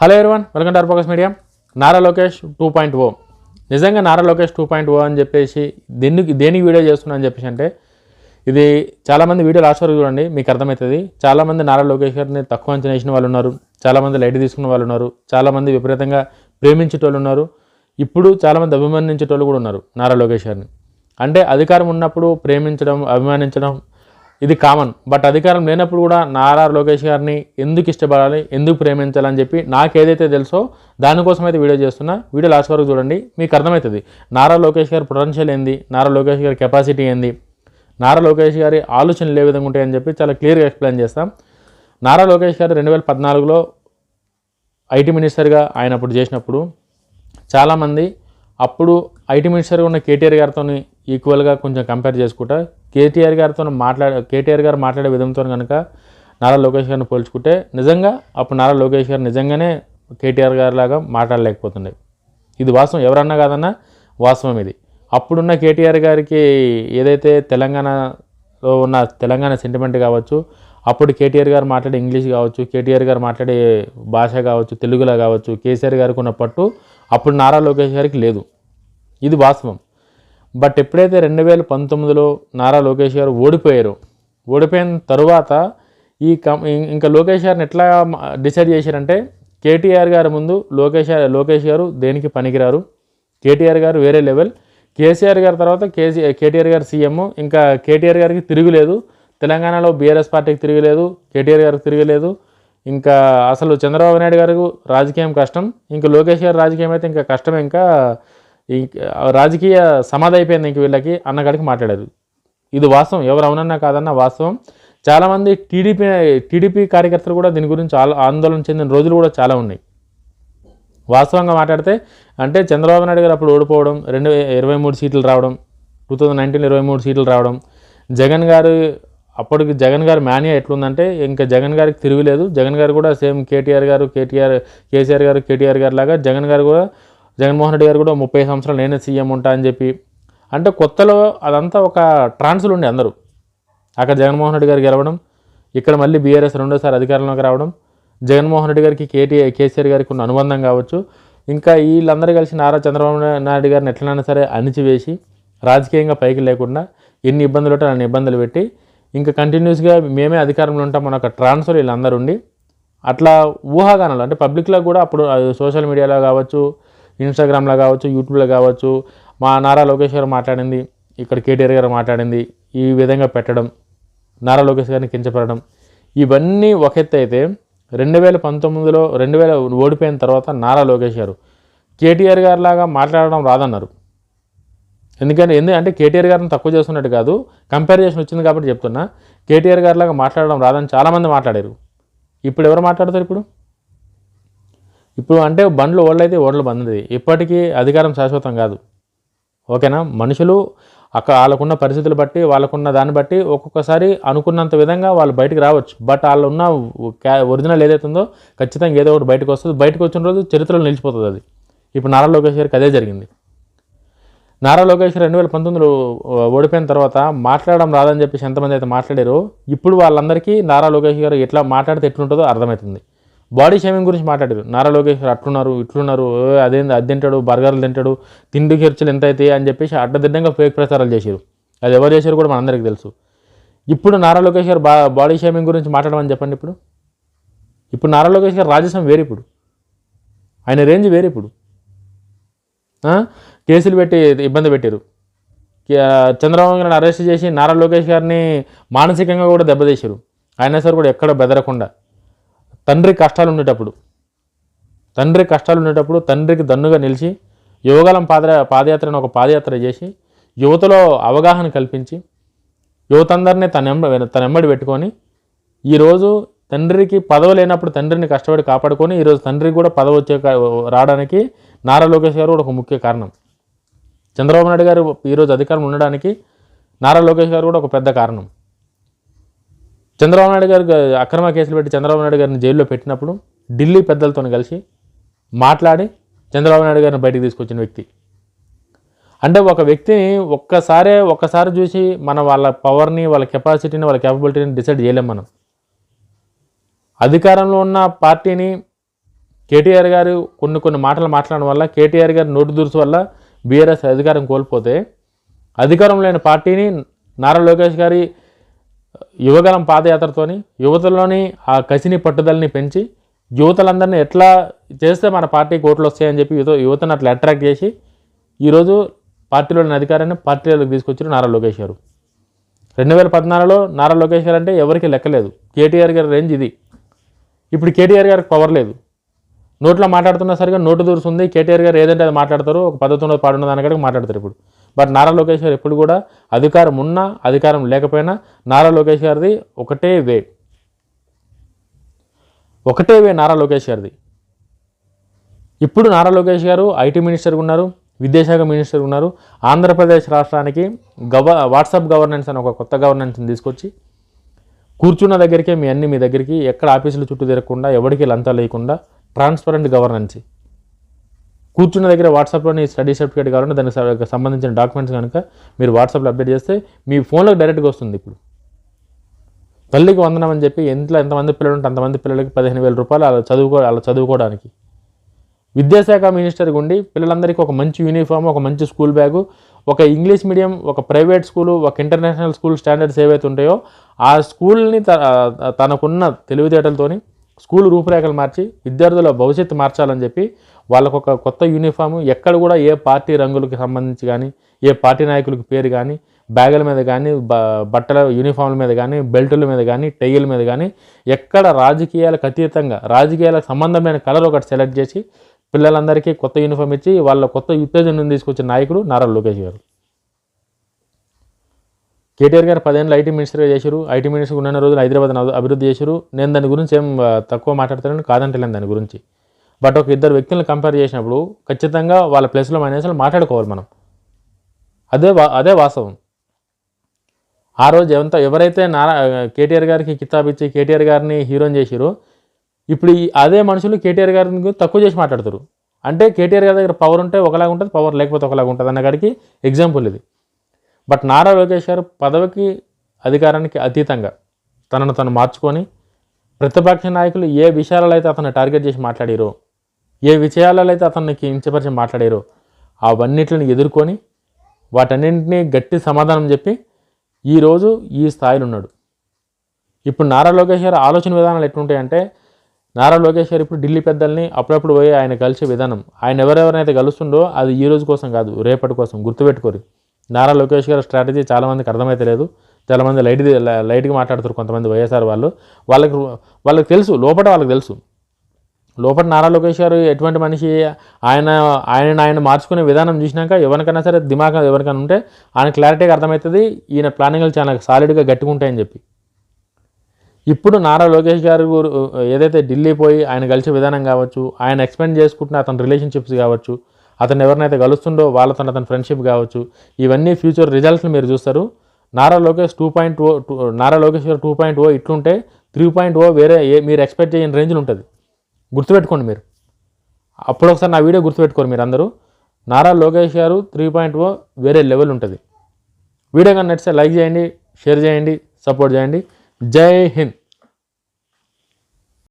Hello everyone, welcome to R Focus media. Nara Lokesh 2.0 నిజంగా నారా లోకేష్ 2.0 అని చెప్పేసి దేనికి వీడియో చేస్తున్నా అని చెప్పేసి అంటే, ఇది చాలామంది వీడియో లాస్ట్ వరకు చూడండి, మీకు అర్థమవుతుంది. చాలామంది నారా లోకేష్ గారిని తక్కువ అంచనా వేసిన వాళ్ళు ఉన్నారు, చాలామంది లైట్ తీసుకున్న వాళ్ళు ఉన్నారు, చాలామంది విపరీతంగా ప్రేమించేటోళ్ళు ఉన్నారు, ఇప్పుడు చాలామంది అభిమానించేటోళ్ళు కూడా ఉన్నారు నారా లోకేష్ గారిని. అంటే అధికారం ఉన్నప్పుడు ప్రేమించడం, అభిమానించడం ఇది కామన్. బట్ అధికారం లేనప్పుడు కూడా నారా లోకేష్ గారిని ఎందుకు ఇష్టపడాలి, ఎందుకు ప్రేమించాలని చెప్పి నాకు ఏదైతే తెలుసో దానికోసం అయితే వీడియో చేస్తున్నా. వీడియో లాస్ట్ వరకు చూడండి, మీకు అర్థమవుతుంది నారా లోకేష్ గారి పొటెన్షియల్ ఏంది, నారా లోకేష్ గారి కెపాసిటీ ఏంది, నారా లోకేష్ గారి ఆలోచనలు ఏ విధంగా ఉంటాయని చెప్పి చాలా క్లియర్గా ఎక్స్ప్లెయిన్ చేస్తాం. నారా లోకేష్ గారు 2014లో ఐటీ మినిస్టర్గా ఆయన అప్పుడు చేసినప్పుడు చాలామంది అప్పుడు ఐటీ మినిస్టర్గా ఉన్న కేటీఆర్ గారితో ఈక్వల్గా కొంచెం కంపేర్ చేసుకుంటా కేటీఆర్ గారు మాట్లాడే విధంతో కనుక నారా లోకేష్ గారిని పోల్చుకుంటే నిజంగా అప్పుడు నారా లోకేష్ గారు నిజంగానే కేటీఆర్ గారి లాగా మాట్లాడలేకపోతుండే. ఇది వాస్తవం, ఎవరన్నా కాదన్నా వాస్తవం ఇది. అప్పుడున్న కేటీఆర్ గారికి ఏదైతే తెలంగాణలో ఉన్న తెలంగాణ సెంటిమెంట్ కావచ్చు, అప్పుడు కేటీఆర్ గారు మాట్లాడే ఇంగ్లీష్ కావచ్చు, కేటీఆర్ గారు మాట్లాడే భాష కావచ్చు, తెలుగులో కావచ్చు, కేసీఆర్ గారికి ఉన్న పట్టు అప్పుడు నారా లోకేష్ గారికి లేదు. ఇది వాస్తవం. బట్ ఎప్పుడైతే 2019లో నారా లోకేష్ గారు ఓడిపోయిన తరువాత ఇంకా లోకేష్ గారిని ఎట్లా డిసైడ్ చేశారంటే, కేటీఆర్ గారి ముందు లోకేష్ గారు దేనికి పనికిరారు, కేటీఆర్ గారు వేరే లెవెల్, కేసీఆర్ గారి తర్వాత కేటీఆర్ గారు సీఎం, ఇంకా కేటీఆర్ గారికి తిరుగులేదు, తెలంగాణలో బీఆర్ఎస్ పార్టీకి తిరగలేదు, కేటీఆర్ గారికి తిరగలేదు, ఇంకా అసలు చంద్రబాబు నాయుడు గారికి రాజకీయం కష్టం, ఇంకా లోకేష్ గారి రాజకీయం అయితే ఇంకా కష్టమే, ఇంకా రాజకీయ సమాధి అయిపోయింది ఇంక వీళ్ళకి అన్నగాడికి మాట్లాడారు. ఇది వాస్తవం, ఎవరు అవునన్నా కాదన్నా వాస్తవం. చాలామంది టీడీపీ కార్యకర్తలు కూడా దీని గురించి ఆందోళన చెందిన రోజులు కూడా చాలా ఉన్నాయి. వాస్తవంగా మాట్లాడితే అంటే చంద్రబాబు నాయుడు గారు అప్పుడు ఓడిపోవడం, 23 సీట్లు రావడం, 2019 23 సీట్లు రావడం, అప్పటికి జగన్ గారు మాన్యా ఎట్లుందంటే ఇంకా జగన్ గారికి తిరుగులేదు. జగన్ గారు కూడా సేమ్ కేసీఆర్ గారు కేటీఆర్ గారు లాగా జగన్మోహన్ రెడ్డి గారు కూడా 30 సంవత్సరాలు నేనే సీఎం ఉంటా అని చెప్పి, అంటే కొత్తలో అదంతా ఒక ట్రాన్స్లు ఉండే అందరూ. అక్కడ జగన్మోహన్ రెడ్డి గారు గెలవడం, ఇక్కడ మళ్ళీ బీఆర్ఎస్ రెండోసారి అధికారంలోకి రావడం, జగన్మోహన్ రెడ్డి గారికి కేసీఆర్ గారికి ఉన్న అనుబంధం కావచ్చు, ఇంకా వీళ్ళందరూ కలిసి చంద్రబాబు నాయుడు గారిని ఎట్లైనా సరే అణిచివేసి రాజకీయంగా పైకి లేకుండా ఎన్ని ఇబ్బందులు ఉంటే అన్ని ఇబ్బందులు పెట్టి ఇంకా కంటిన్యూస్గా మేమే అధికారంలో ఉంటాం మన ఒక ట్రాన్స్ఫర్ వీళ్ళందరూ ఉండి అట్లా ఊహాగానాలు అంటే పబ్లిక్లో కూడా అప్పుడు సోషల్ మీడియాలో కావచ్చు, ఇన్స్టాగ్రామ్లో కావచ్చు, యూట్యూబ్లో కావచ్చు, మా నారా లోకేష్ గారు మాట్లాడింది, ఇక్కడ కేటీఆర్ గారు మాట్లాడింది, ఈ విధంగా పెట్టడం, నారా లోకేష్ గారిని కించపడడం, ఇవన్నీ ఒక ఎత్తు అయితే 2019లో ఓడిపోయిన తర్వాత నారా లోకేష్ గారు కేటీఆర్ గారి లాగా మాట్లాడడం రాదన్నారు. ఎందుకంటే కేటీఆర్ గారిని తక్కువ చేస్తున్నట్టు కాదు, కంపారిజన్ వచ్చింది కాబట్టి చెప్తున్నా. కేటీఆర్ గారి లాగా మాట్లాడడం రాదని చాలామంది మాట్లాడారు. ఇప్పుడు ఎవరు మాట్లాడతారు? ఇప్పుడు అంటే బండ్లు ఓళ్ళైతే ఓడలు బందది. ఇప్పటికీ అధికారం శాశ్వతం కాదు, ఓకేనా? మనుషులు వాళ్ళకున్న పరిస్థితులు బట్టి, వాళ్ళకున్న దాన్ని బట్టి ఒక్కొక్కసారి అనుకున్నంత విధంగా వాళ్ళు బయటకు రావచ్చు. బట్ వాళ్ళు ఉన్న ఒరిజినల్ ఏదైతే ఉందో ఖచ్చితంగా ఏదో ఒకటి బయటకు వస్తుంది. బయటకు వచ్చిన రోజు చరిత్రలో నిలిచిపోతుంది అది. ఇప్పుడు నారా లోకేష్ గారికి అదే జరిగింది. నారా లోకేష్ 2019లో ఓడిపోయిన తర్వాత మాట్లాడడం రాదని చెప్పేసి ఎంతమంది అయితే మాట్లాడారో ఇప్పుడు వాళ్ళందరికీ నారా లోకేష్ గారు ఎట్లా మాట్లాడితే ఎట్లుంటుందో అర్థమవుతుంది. బాడీ షేమింగ్ గురించి మాట్లాడారు. నారా లోకేష్ గారు అట్లున్నారు, ఇట్లున్నారు, అది తింటాడు, బర్గర్లు తింటాడు, తిండి ఖర్చులు ఎంత అవుతాయి అని చెప్పేసి అడ్డదిడ్డంగా ఫేక్ ప్రచారాలు చేశారు. అది ఎవరు చేశారు కూడా మనందరికీ తెలుసు. ఇప్పుడు నారా లోకేష్ గారు బాడీ షేమింగ్ గురించి మాట్లాడమని చెప్పండి. ఇప్పుడు నారా లోకేష్ గారు రాజసం వేరు, ఇప్పుడు ఆయన రేంజ్ వేరు. ఇప్పుడు కేసులు పెట్టి ఇబ్బంది పెట్టారు. చంద్రబాబు గారిని అరెస్ట్ చేసి నారా లోకేష్ గారిని మానసికంగా కూడా దెబ్బతీశారు. అయినా సరే కూడా ఎక్కడ బెదరకుండా తండ్రి కష్టాలు ఉండేటప్పుడు తండ్రికి దన్నుగా నిలిచి యువగలం పాదయాత్రను ఒక పాదయాత్ర చేసి యువతలో అవగాహన కల్పించి యువతందరినీ తన ఎంబడి పెట్టుకొని ఈరోజు తండ్రికి పదవి లేనప్పుడు తండ్రిని కష్టపడి కాపాడుకొని ఈరోజు తండ్రికి కూడా పదవి రావడానికి నారా లోకేష్ గారు కూడా ఒక ముఖ్య కారణం. చంద్రబాబు నాయుడు గారు ఈరోజు అధికారం ఉండడానికి నారా లోకేష్ గారు కూడా ఒక పెద్ద కారణం. చంద్రబాబు నాయుడు గారు అక్రమ కేసులు పెట్టి చంద్రబాబు నాయుడు గారిని జైల్లో పెట్టినప్పుడు ఢిల్లీ పెద్దలతో కలిసి మాట్లాడి చంద్రబాబు నాయుడు గారిని బయటికి తీసుకొచ్చిన వ్యక్తి. అంటే ఒక వ్యక్తిని ఒక్కసారి చూసి వాళ్ళ పవర్ని, వాళ్ళ కెపాసిటీని, వాళ్ళ క్యాపబిలిటీని డిసైడ్ చేయలేం మనం. అధికారంలో ఉన్న పార్టీని కేటీఆర్ గారు కొన్ని మాటలు మాట్లాడడం వల్ల, కేటీఆర్ గారి నోటు దురుసు వల్ల బీఆర్ఎస్ అధికారం కోల్పోతే, అధికారం లేని పార్టీని నారా లోకేష్ గారి యువగలం పాదయాత్రతోని యువతలోని ఆ కసిని పట్టుదలని పెంచి యువతలందరినీ ఎట్లా చేస్తే మన పార్టీకి ఓట్లు వస్తాయని చెప్పి యువతను అట్లా అట్రాక్ట్ చేసి ఈరోజు పార్టీలోని అధికారాన్ని పార్టీలోకి తీసుకొచ్చారు నారా లోకేష్ గారు. 2014లో నారా లోకేష్ గారు అంటే ఎవరికి లెక్కలేదు. కేటీఆర్ గారి రేంజ్ ఇది. ఇప్పుడు కేటీఆర్ గారికి పవర్ లేదు. నోట్లో మాట్లాడుతున్నా సరిగా నోటు దూరుతుంది. కేటీఆర్ గారు ఏదంటే అది మాట్లాడతారు, ఒక పద్ధతిలో పాడున్న దానికాడికి మాట్లాడతారు ఇప్పుడు. బట్ నారా లోకేష్ గారు ఎప్పుడు కూడా అధికారం ఉన్నా అధికారం లేకపోయినా నారా లోకేష్ గారిది ఒకటే వే నారా లోకేష్ గారిది. ఇప్పుడు నారా లోకేష్ గారు ఐటీ మినిస్టర్గా ఉన్నారు, విద్యాశాఖ మినిస్టర్గా ఉన్నారు. ఆంధ్రప్రదేశ్ రాష్ట్రానికి వాట్సాప్ గవర్నెన్స్ అని ఒక కొత్త గవర్నెన్స్ని తీసుకొచ్చి కూర్చున్న దగ్గరికే మీ దగ్గరికి ఎక్కడ ఆఫీసులు చుట్టూ తిరగకుండా ఎవరికి లంచం లేకుండా ట్రాన్స్పరెంట్ గవర్నెన్స్. కూర్చున్న దగ్గర వాట్సాప్లోని స్టడీ సర్టిఫికేట్ కావాలంటే దానికి సంబంధించిన డాక్యుమెంట్స్ కనుక మీరు వాట్సాప్లో అప్డేట్ చేస్తే మీ ఫోన్లోకి డైరెక్ట్గా వస్తుంది. ఇప్పుడు తల్లికి వందనం అని చెప్పి ఎంతమంది పిల్లలు ఉంటే అంతమంది పిల్లలకి 15,000 రూపాయలు అలా చదువుకోవడానికి. విద్యాశాఖ మినిస్టర్గా ఉండి పిల్లలందరికీ ఒక మంచి యూనిఫామ్, ఒక మంచి స్కూల్ బ్యాగు, ఒక ఇంగ్లీష్ మీడియం, ఒక ప్రైవేట్ స్కూలు, ఒక ఇంటర్నేషనల్ స్కూల్ స్టాండర్డ్స్ ఏవైతే ఉంటాయో ఆ స్కూల్ని తనకున్న తెలివితేటలతోని స్కూల్ రూపురేఖలు మార్చి విద్యార్థుల భవిష్యత్తు మార్చాలని చెప్పి వాళ్ళకు ఒక కొత్త యూనిఫాము, ఎక్కడ కూడా ఏ పార్టీ రంగులకు సంబంధించి కానీ, ఏ పార్టీ నాయకులకి పేరు కానీ, బ్యాగుల మీద కానీ, బట్టల యూనిఫామ్ల మీద కానీ, బెల్టుల మీద కానీ, టైల మీద కానీ ఎక్కడ రాజకీయాలకు అతీతంగా రాజకీయాలకు సంబంధం లేని కలర్ ఒకటి సెలెక్ట్ చేసి పిల్లలందరికీ కొత్త యూనిఫామ్ ఇచ్చి వాళ్ళ కొత్త ఉత్తేజనం తీసుకొచ్చిన నాయకుడు నారా లోకేష్ గారు. కేటీఆర్ గారు 10 ఏళ్ళు ఐటీ మినిస్టర్గా చేశారు. ఐటీ మినిస్టర్ ఉన్న రోజులు హైదరాబాద్ అభివృద్ధి చేశారు. నేను దాని గురించి ఏం తక్కువ మాట్లాడతానని కాదంటలేను దాని గురించి. బట్ ఒక ఇద్దరు వ్యక్తులను కంపేర్ చేసినప్పుడు ఖచ్చితంగా వాళ్ళ ప్లేస్లో మైనస్లో మాట్లాడుకోవాలి మనం. అదే వాస్తవం. ఆ రోజు ఎవరైతే కేటీఆర్ గారికి కితాబ్ ఇచ్చి కేటీఆర్ గారిని హీరోని చేసిరో ఇప్పుడు అదే మనుషులు కేటీఆర్ గారిని తక్కువ చేసి మాట్లాడతారు. అంటే కేటీఆర్ గారి దగ్గర పవర్ ఉంటే ఒకలాగా ఉంటుంది, పవర్ లేకపోతే ఒకలాగా ఉంటుంది అన్న కాడికి ఎగ్జాంపుల్ ఇది. బట్ నారా లోకేష్ గారు పదవికి అధికారానికి అతీతంగా తనను తను మార్చుకొని ప్రతిపక్ష నాయకులు ఏ విషయాలలో అయితే అతన్ని టార్గెట్ చేసి మాట్లాడారో, ఏ విషయాలలో అయితే అతన్ని కించపరిచి మాట్లాడారో అవన్నిటిని ఎదుర్కొని వాటన్నింటినీ గట్టి సమాధానం చెప్పి ఈరోజు ఈ స్థాయిలో ఉన్నాడు. ఇప్పుడు నారా లోకేష్ గారు ఆలోచన విధానాలు ఎట్లుంటాయంటే, నారా లోకేష్ గారు ఇప్పుడు ఢిల్లీ పెద్దల్ని అప్పుడప్పుడు పోయి ఆయన కలిసే విధానం, ఆయన ఎవరెవరైతే కలుస్తుండో అది ఈ రోజు కోసం కాదు, రేపటి కోసం. గుర్తుపెట్టుకోరు. నారా లోకేష్ గారి స్ట్రాటజీ చాలామందికి అర్థమైతే లేదు. చాలామంది లైట్గా మాట్లాడుతారు. కొంతమంది వైఎస్ఆర్ వాళ్ళకి తెలుసు, వాళ్ళకి తెలుసు. లోపల నారా లోకేష్ గారు ఎటువంటి మనిషి, ఆయన మార్చుకునే విధానం చూసినాక ఎవరికైనా సరే దిమాగ్ ఎవరికైనా ఉంటే ఆయన క్లారిటీగా అర్థమవుతుంది ఈయన ప్లానింగ్లు చాలా సాలిడ్గా గట్టిగా ఉంటాయని చెప్పి. ఇప్పుడు నారా లోకేష్ గారు ఏదైతే ఢిల్లీ పోయి ఆయన కలిసే విధానం కావచ్చు, ఆయన ఎక్స్పెండ్ చేసుకుంటున్న అతని రిలేషన్షిప్స్ కావచ్చు, అతను ఎవరినైతే కలుస్తుండో వాళ్ళతో అతని ఫ్రెండ్షిప్ కావచ్చు, ఇవన్నీ ఫ్యూచర్ రిజల్ట్స్ని మీరు చూస్తారు. నారా లోకేష్ 2.0 నారా లోకేష్ గారు 2.0 ఇట్లుంటే 3.0 వేరే మీరు ఎక్స్పెక్ట్ చేయని రేంజ్లో ఉంటుంది. గుర్తుపెట్టుకోండి మీరు. అప్పుడు ఒకసారి నా వీడియో గుర్తుపెట్టుకోరు మీరు అందరూ. నారా లోకేష్ గారు 3.0 వేరే లెవెల్ ఉంటుంది. వీడియో కానీ నచ్చితే లైక్ చేయండి, షేర్ చేయండి, సపోర్ట్ చేయండి. జై హింద్.